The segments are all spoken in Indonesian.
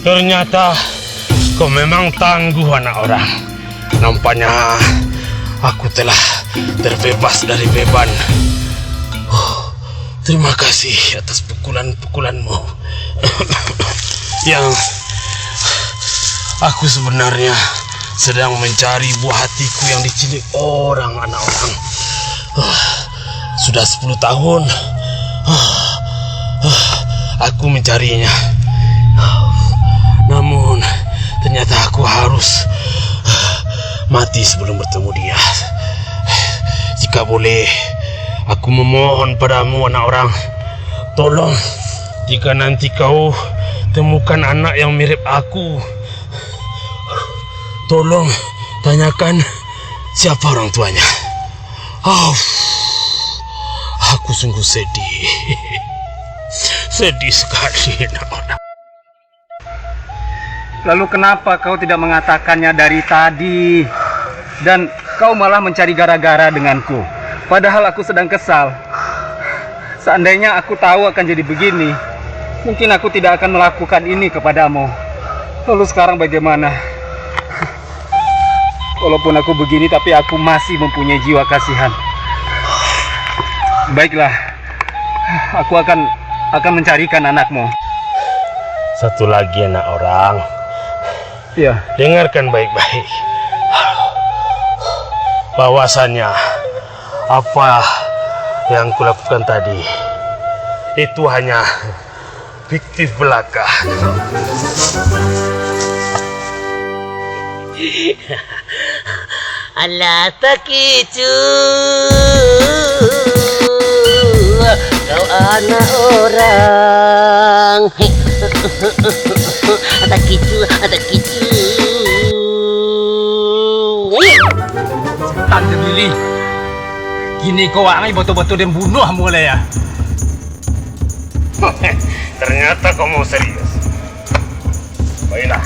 Ternyata kau memang tangguh anak orang. Nampaknya aku telah terbebas dari beban. Terima kasih atas pukulan-pukulanmu. Yang aku sebenarnya sedang mencari buah hatiku yang diculik orang anak orang. Sudah 10 tahun aku mencarinya. Namun ternyata aku harus mati sebelum bertemu dia. Jika boleh, aku memohon padamu anak orang, tolong jika nanti kau temukan anak yang mirip aku, tolong tanyakan siapa orang tuanya. Aku sungguh sedih. Sedih sekali anak orang. Lalu kenapa kau tidak mengatakannya dari tadi? Dan kau malah mencari gara-gara denganku. Padahal aku sedang kesal. Seandainya aku tahu akan jadi begini, mungkin aku tidak akan melakukan ini kepadamu. Lalu sekarang bagaimana? Walaupun aku begini, tapi aku masih mempunyai jiwa kasihan. Baiklah, aku akan mencarikan anakmu. Satu lagi anak orang. Ya. Dengarkan baik-baik. Bahwasannya apa yang kulakukan tadi itu hanya fiktif belaka. Alah Takicu, kau anak orang. Takicu. Tante Lili, kini kau angai betul-betul dan bunuh mulai ya. Ternyata kau mau serius. Baiklah.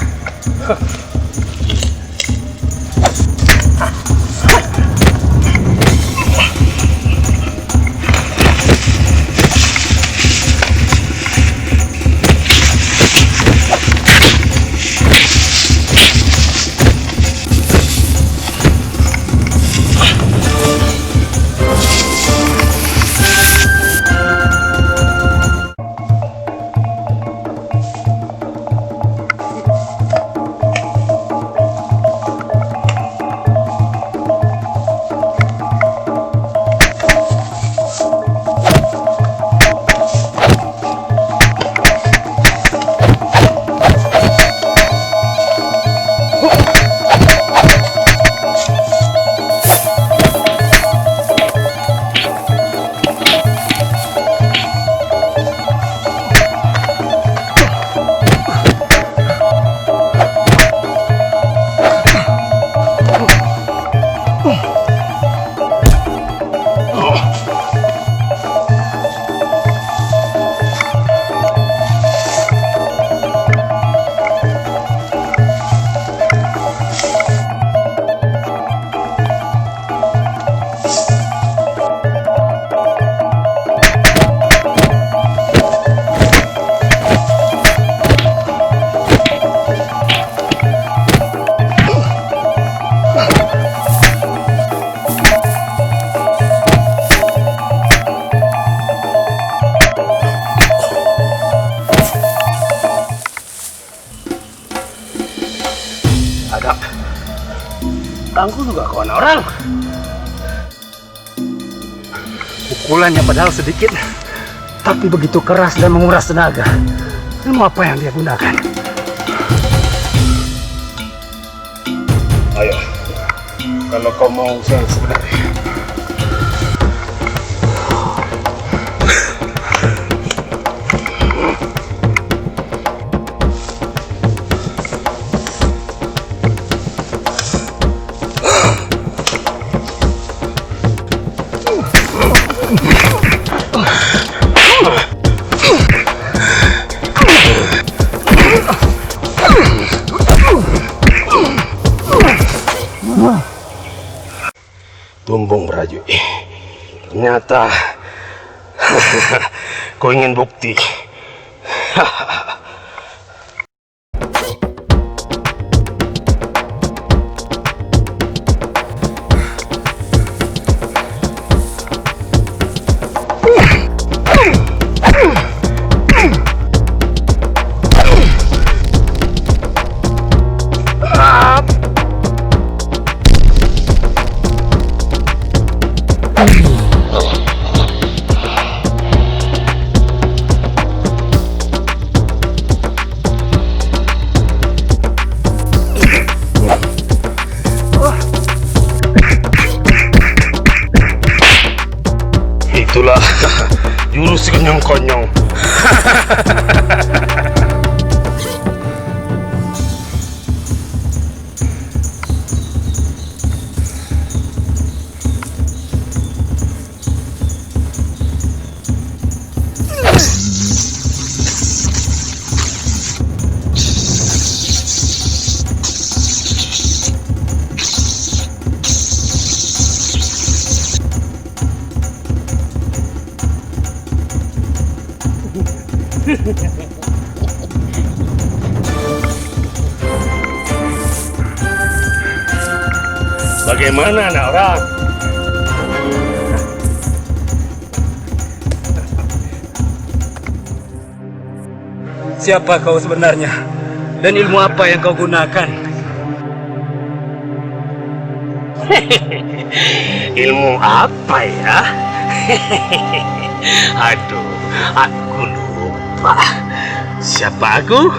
belakangku juga kawan orang. Pukulannya padahal sedikit, tapi begitu keras dan menguras tenaga. Ilmu apa yang dia gunakan? Ayo, kalau kau mau usaha sebenarnya. Tumbung Braju, ternyata kau ingin bukti. Itulah jurus konyong-konyong. Bagaimana anak orang? Siapa kau sebenarnya? Dan ilmu apa yang kau gunakan? Ilmu apa ya? Aduh, aku lupa. Siapa aku?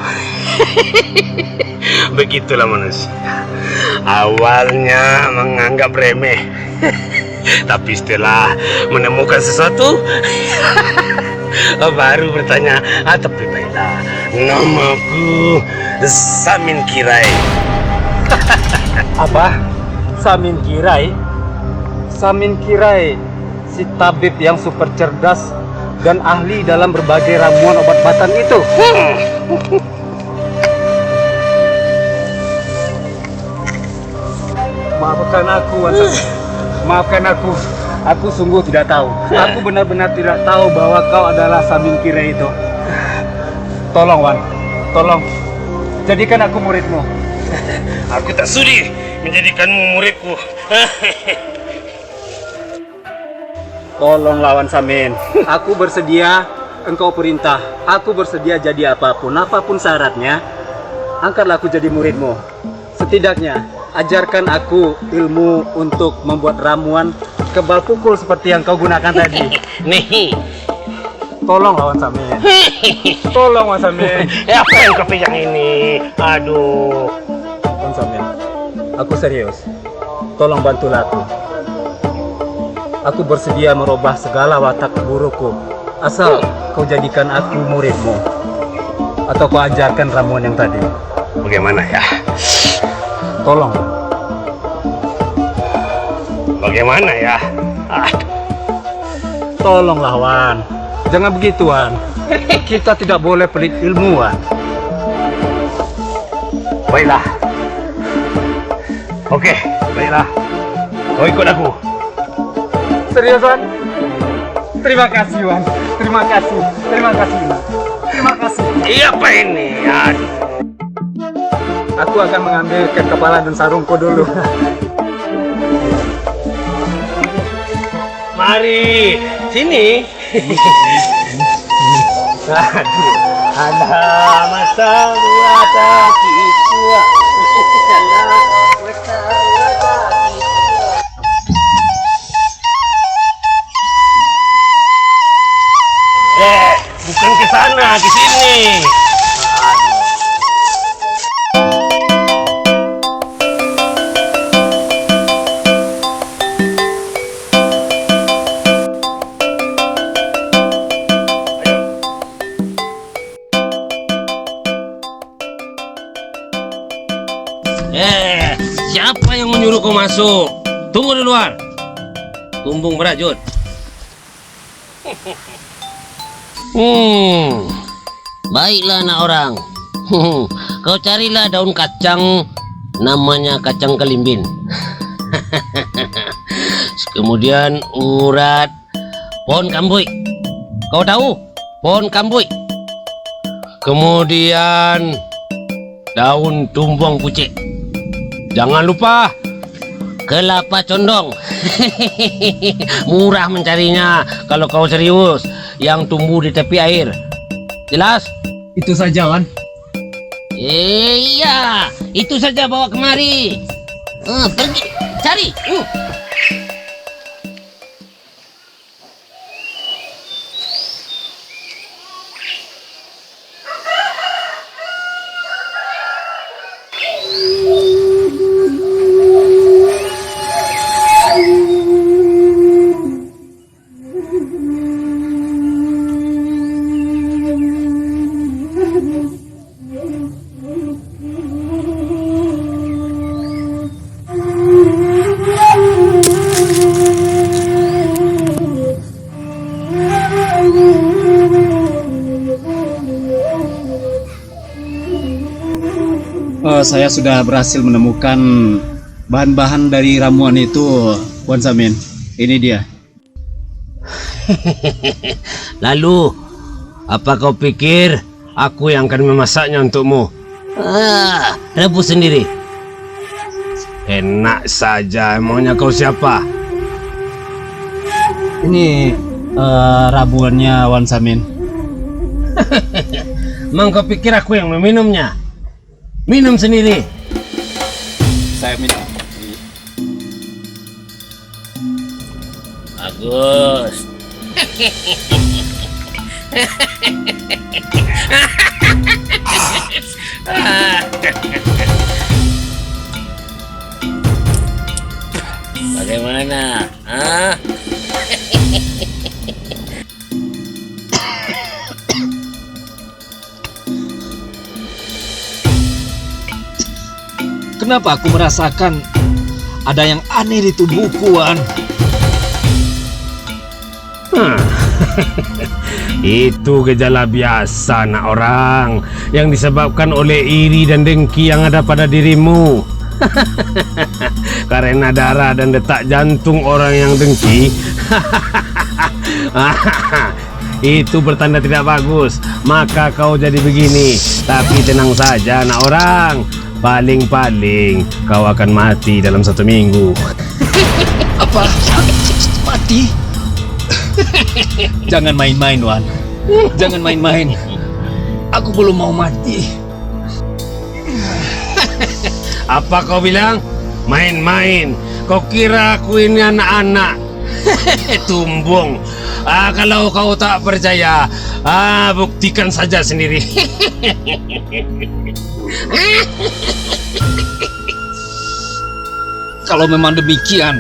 Begitulah manusia. Awalnya menganggap remeh, tapi setelah menemukan sesuatu, baru bertanya, tapi baiklah, namaku Samin Kirai. Apa? Samin Kirai? Samin Kirai, si tabib yang super cerdas dan ahli dalam berbagai ramuan obat-obatan itu. Maafkan aku, Wan Samin. Maafkan aku. Aku sungguh tidak tahu. Aku benar-benar tidak tahu bahwa kau adalah Samin Kirai itu. Tolong, Wan. Tolong. Jadikan aku muridmu. Aku tak sudi menjadikanmu muridku. Tolong lawan Samin. Aku bersedia engkau perintah. Aku bersedia jadi apapun syaratnya. Angkatlah aku jadi muridmu. Setidaknya ajarkan aku ilmu untuk membuat ramuan kebal pukul seperti yang kau gunakan tadi. Nih. Tolong lawan Samin. Tolong Wan Samin. Apa yang kau pegang ini? Aduh. Wan Samin, aku serius. Tolong bantulah aku. Aku bersedia merubah segala watak burukku, asal kau jadikan aku muridmu, atau kau ajarkan ramuan yang tadi. Bagaimana ya? Tolong. Bagaimana ya? Tolong lawan. Jangan begitu, Wan. Kita tidak boleh pelit ilmu, Wan. Baiklah. Oke, baiklah. Kau ikut aku. Serius, Wan? Terima kasih, Wan. Terima kasih. Terima kasih, Wan. Terima kasih. Iya, apa ini? Aduh. Aku akan mengambil ikat kepala dan sarungku dulu. Mari, sini. Aduh, ada masa buat aku. sana ke sini. Siapa yang menyuruh kau masuk? Tunggu di luar. Tumbung berajut. Baiklah anak orang. Kau carilah daun kacang, namanya kacang kelimbing. Kemudian urat pohon kambuy. Kau tahu pohon kambuy? Kemudian daun tumbang pucik. Jangan lupa kelapa condong. Murah mencarinya kalau kau serius. Yang tumbuh di tepi air. Jelas? Itu saja, Wan. Iya, itu saja bawa kemari. Pergi, cari. Saya sudah berhasil menemukan bahan-bahan dari ramuan itu, Wan Samin. Ini dia. Lalu, apa kau pikir aku yang akan memasaknya untukmu? Rebus sendiri. Enak saja, emangnya kau siapa? Ini ramuannya, Wan Samin. Emang kau pikir aku yang meminumnya? Minum sendiri. Saya minum. Bagus. Bagaimana? Kenapa aku merasakan ada yang aneh di tubuhku, Wan? Itu gejala biasa anak orang yang disebabkan oleh iri dan dengki yang ada pada dirimu. Karena darah dan detak jantung orang yang dengki itu bertanda tidak bagus. Maka kau jadi begini. Tapi tenang saja anak orang, paling-paling kau akan mati dalam 1 minggu. Apa? Mati? Jangan main-main, Wan. Jangan main-main. Aku belum mau mati. Apa kau bilang? Main-main? Kau kira aku ini anak-anak? Tumbung. Kalau kau tak percaya, buktikan saja sendiri. Kalau memang demikian,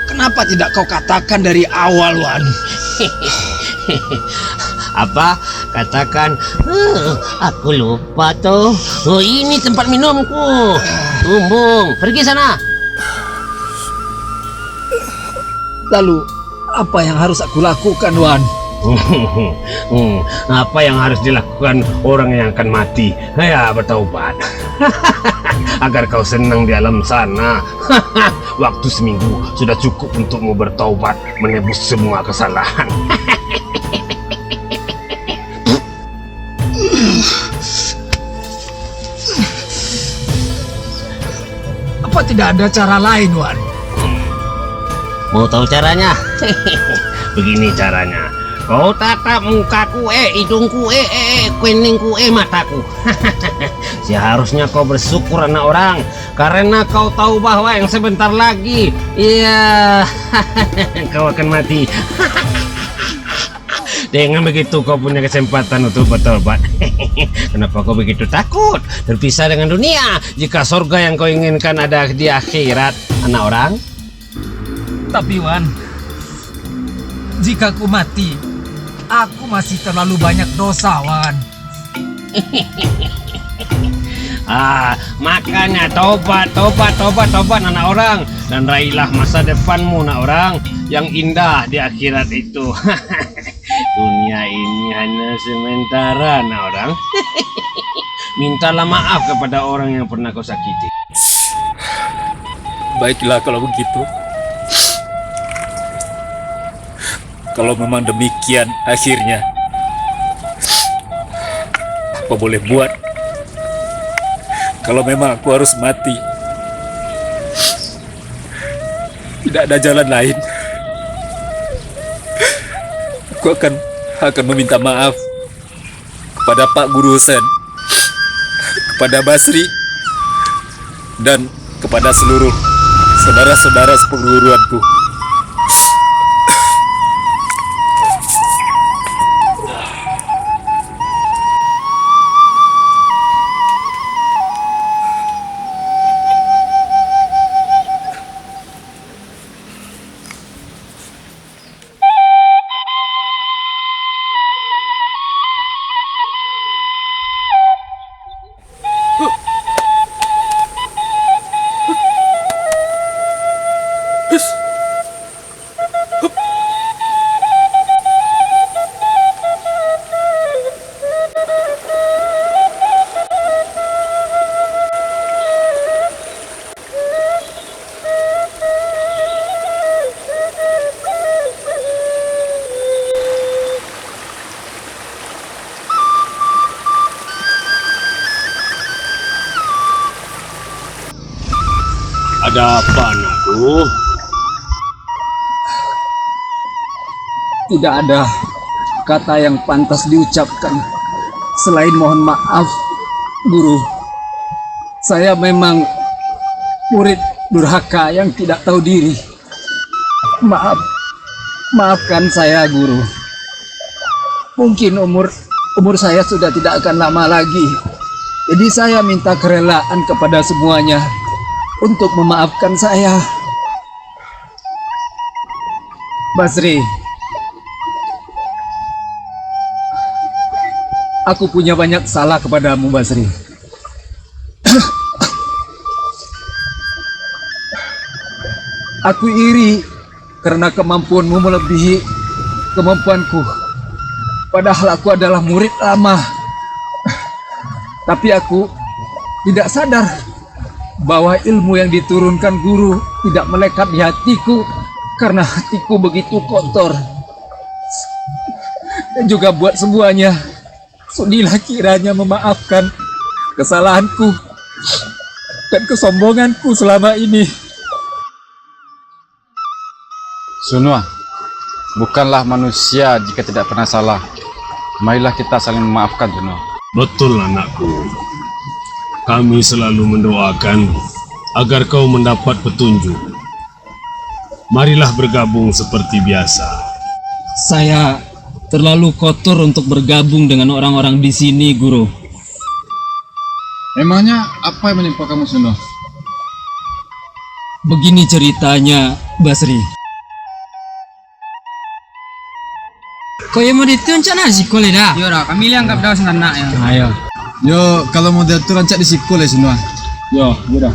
kenapa tidak kau katakan dari awal, Wan? Apa? Katakan. Aku lupa tuh. Oh, ini tempat minumku. Tumbung, pergi sana. Lalu, apa yang harus aku lakukan, Wan? Apa yang harus dilakukan orang yang akan mati? Ya, bertaubat. Agar kau senang di alam sana. Waktu seminggu sudah cukup untukmu bertaubat, menebus semua kesalahan. Apa tidak ada cara lain, Wan? Mau tahu caranya? Begini caranya. Kau tatap mukaku, hidungku, kuningku, mataku. Seharusnya kau bersyukur anak orang, karena kau tahu bahwa yang sebentar lagi, iya, kau akan mati. Dengan begitu kau punya kesempatan untuk bertobat. Kenapa kau begitu takut terpisah dengan dunia jika surga yang kau inginkan ada di akhirat, anak orang? Tapi Wan, jika ku mati, aku masih terlalu banyak dosa, Wan. Makanya tobat anak orang, dan raihlah masa depanmu anak orang yang indah di akhirat itu. Dunia ini hanya sementara anak orang. Mintalah maaf kepada orang yang pernah kau sakiti. Baiklah kalau begitu. Kalau memang demikian akhirnya, apa boleh buat? Kalau memang aku harus mati, tidak ada jalan lain. Aku akan meminta maaf kepada Pak Guru Husain, kepada Basri, dan kepada seluruh saudara-saudara seperguruanku. Ada apa anakku? Tidak ada kata yang pantas diucapkan selain mohon maaf, Guru. Saya memang murid durhaka yang tidak tahu diri. Maafkan saya, Guru. Mungkin umur saya sudah tidak akan lama lagi. Jadi saya minta kerelaan kepada semuanya untuk memaafkan saya. Basri, aku punya banyak salah kepadamu, Basri. Aku iri karena kemampuanmu melebihi kemampuanku. Padahal aku adalah murid lama. Tapi aku tidak sadar bahwa ilmu yang diturunkan guru tidak melekat di hatiku karena hatiku begitu kotor. Dan juga buat semuanya, sudilah kiranya memaafkan kesalahanku dan kesombonganku selama ini. Sunwa, bukanlah manusia jika tidak pernah salah. Marilah kita saling memaafkan, Sunwa. Betul anakku. Kami selalu mendoakan agar kau mendapat petunjuk. Marilah bergabung seperti biasa. Saya terlalu kotor untuk bergabung dengan orang-orang di sini, Guru. Emangnya apa yang menimpa kamu, Sunwa? Begini ceritanya, Basri. Kau yang mau dituncak nasi sekolah dah? Yora, kami liang kap dah senanak ya. Ayo. Yo, kalau mau diatur rancak di sikul ya, Sunwa. Yo, udah.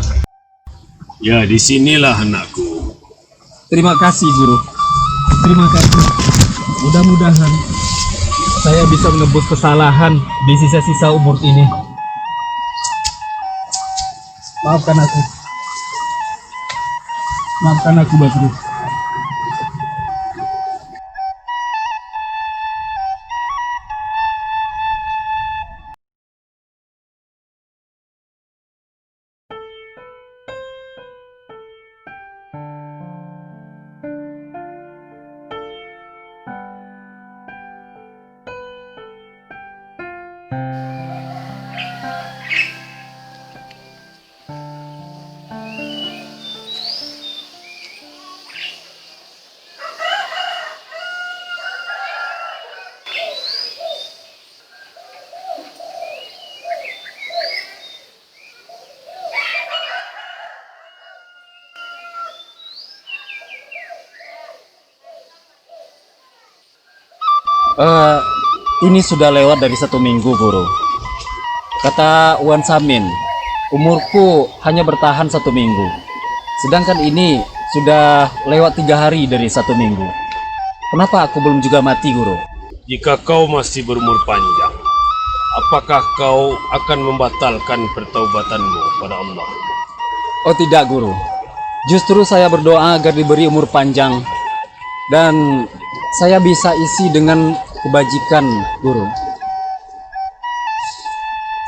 Ya, disinilah anakku. Terima kasih, Guru. Terima kasih. Mudah-mudahan saya bisa menebus kesalahan di sisa-sisa umur ini. Maafkan aku. Maafkan aku, Basri. Ini sudah lewat dari 1 minggu, Guru. Kata Wan Samin, umurku hanya bertahan 1 minggu. Sedangkan ini sudah lewat 3 hari dari 1 minggu. Kenapa aku belum juga mati, Guru? Jika kau masih berumur panjang, apakah kau akan membatalkan pertaubatanmu pada Allah? Oh tidak, Guru. Justru saya berdoa agar diberi umur panjang dan saya bisa isi dengan kebajikan, Guru.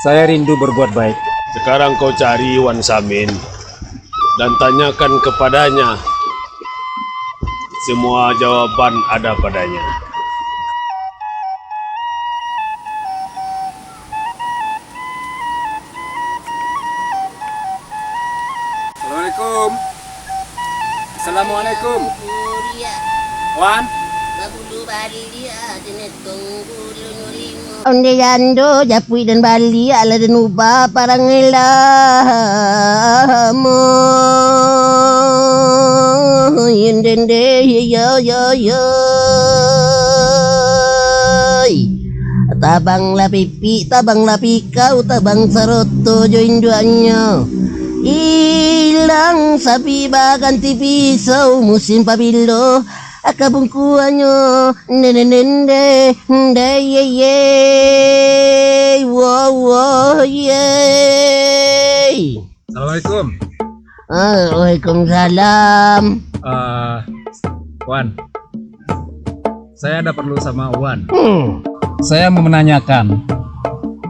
Saya rindu berbuat baik. Sekarang kau cari Wan Samin dan tanyakan kepadanya. Semua jawaban ada padanya. Assalamualaikum. Assalamualaikum. Wan. Onde yando japui dan Bali ala dan ubah parang ilamo yendende yo yo yo tabang la pipi tabang la pikau tabang saroto join duanya hilang sapi ganti pisau musim pabilo akabungkuanyo nende nde ye ye wo wo ye. Assalamualaikum. Waalaikumsalam. Wan. Saya ada perlu sama Wan. Saya mau menanyakan.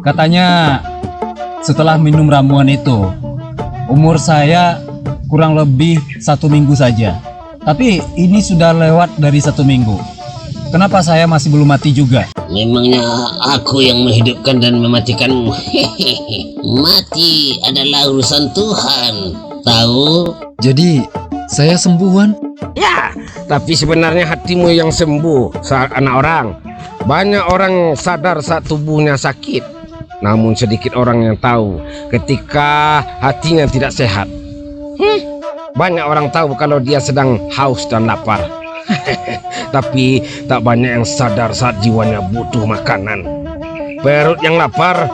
Katanya setelah minum ramuan itu umur saya kurang lebih 1 minggu saja. Tapi ini sudah lewat dari 1 minggu. Kenapa saya masih belum mati juga? Memangnya aku yang menghidupkan dan mematikanmu. Mati adalah urusan Tuhan. Tahu? Jadi saya sembuhan? Ya, tapi sebenarnya hatimu yang sembuh, anak orang. Banyak orang sadar saat tubuhnya sakit, namun sedikit orang yang tahu ketika hatinya tidak sehat. Banyak orang tahu kalau dia sedang haus dan lapar. Tapi tak banyak yang sadar saat jiwanya butuh makanan. Perut yang lapar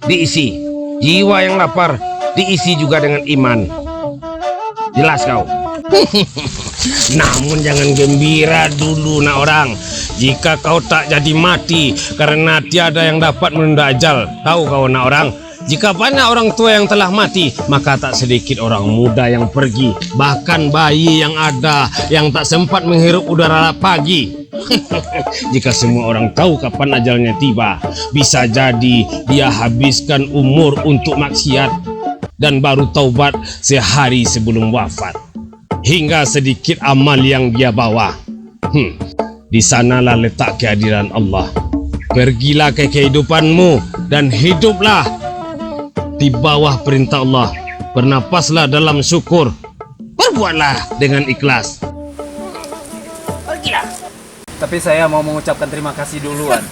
diisi, jiwa yang lapar diisi juga dengan iman. Jelas kau? Namun jangan gembira dulu nak orang. Jika kau tak jadi mati karena tiada yang dapat menunda ajal. Tahu kau nak orang? Jika banyak orang tua yang telah mati, maka tak sedikit orang muda yang pergi. Bahkan bayi yang ada yang tak sempat menghirup udara pagi. Jika semua orang tahu kapan ajalnya tiba, bisa jadi dia habiskan umur untuk maksiat dan baru taubat sehari sebelum wafat. Hingga sedikit amal yang dia bawa. Di sanalah letak kehadiran Allah. Pergilah ke kehidupanmu dan hiduplah di bawah perintah Allah. Bernapaslah dalam syukur. Berbuatlah dengan ikhlas. Pergilah. Tapi saya mau mengucapkan terima kasih duluan.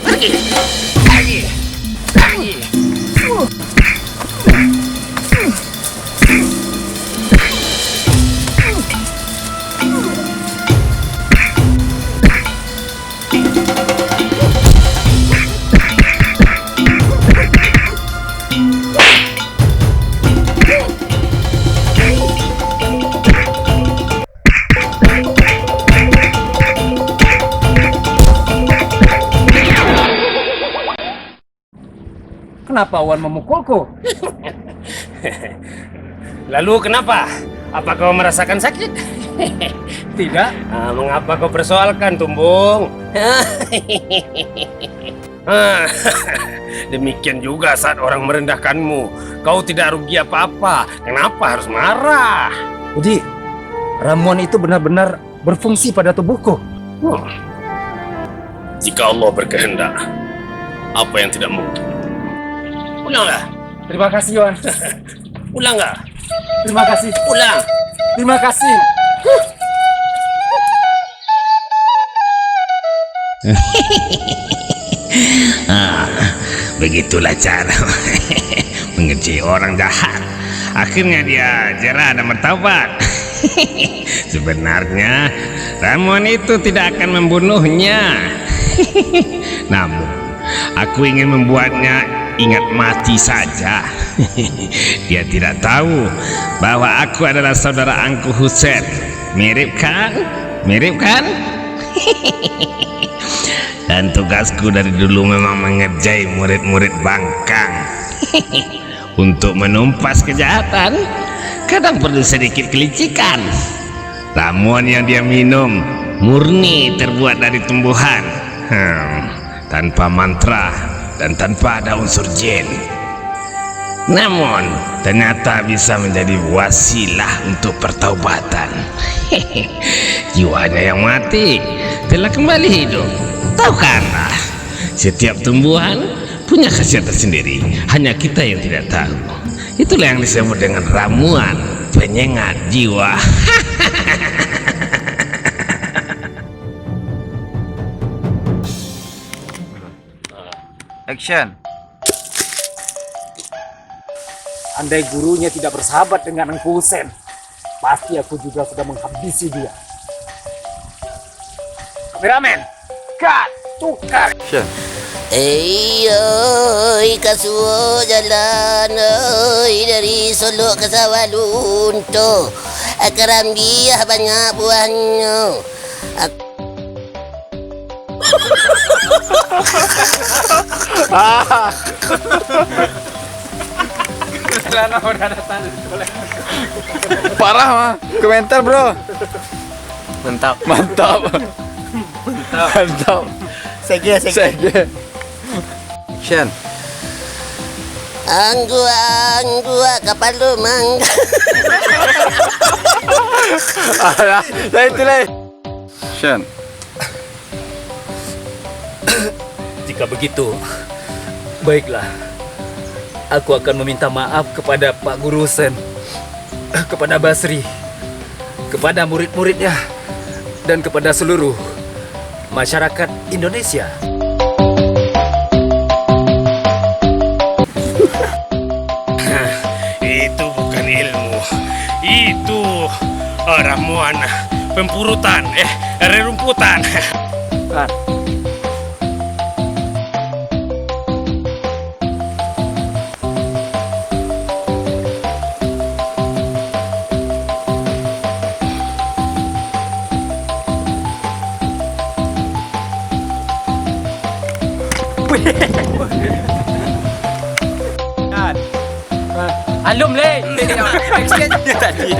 Pergi. Pergi. Pergi. Kenapa Wan memukulku? Lalu kenapa? Apa kau merasakan sakit? Tidak. Mengapa kau persoalkan, Tumbung? Demikian juga saat orang merendahkanmu. Kau tidak rugi apa-apa. Kenapa harus marah? Jadi ramuan itu benar-benar berfungsi pada tubuhku. Jika Allah berkehendak, apa yang tidak mungkin? Ulanglah. Terima kasih, Wan. Ulanglah. Terima kasih. Ulang. Terima kasih. Begitulah cara mengerti orang jahat. Akhirnya dia jerah dan bertaubat. Sebenarnya ramuan itu tidak akan membunuhnya. Namun aku ingin membuatnya ingat mati saja. Dia tidak tahu bahwa aku adalah saudara Angku Husen. Mirip kan? Mirip kan? Dan tugasku dari dulu memang mengerjai murid-murid bangkang. Untuk menumpas kejahatan, kadang perlu sedikit kelicikan. Ramuan yang dia minum murni terbuat dari tumbuhan, tanpa mantra dan tanpa ada unsur jin. Namun ternyata bisa menjadi wasilah untuk pertaubatan. Jiwanya yang mati telah kembali hidup. Tahukah, setiap tumbuhan punya khasiat tersendiri, hanya kita yang tidak tahu. Itulah yang disebut dengan ramuan penyengat jiwa. Action. Andai gurunya tidak bersahabat dengan Angku Husen, pasti aku juga sudah menghabisi dia. Kameramen, cut, tukar. Oi kasuo jalan oi dari Solo ke Sawalunto. Kerambiah banyak buahnya. Parah mah. Komentar bro. Mantap. Mantap. Mantap. Sege. Action. Anggu kapal lu mangga. Alah, lain tu lain. Action. Jika begitu, baiklah. Aku akan meminta maaf kepada Pak Guru Husen, kepada Basri, kepada murid-muridnya, dan kepada seluruh masyarakat Indonesia. Itu bukan ilmu, itu ramuan pempurutan, rerumputan. Alum le. Action tadi.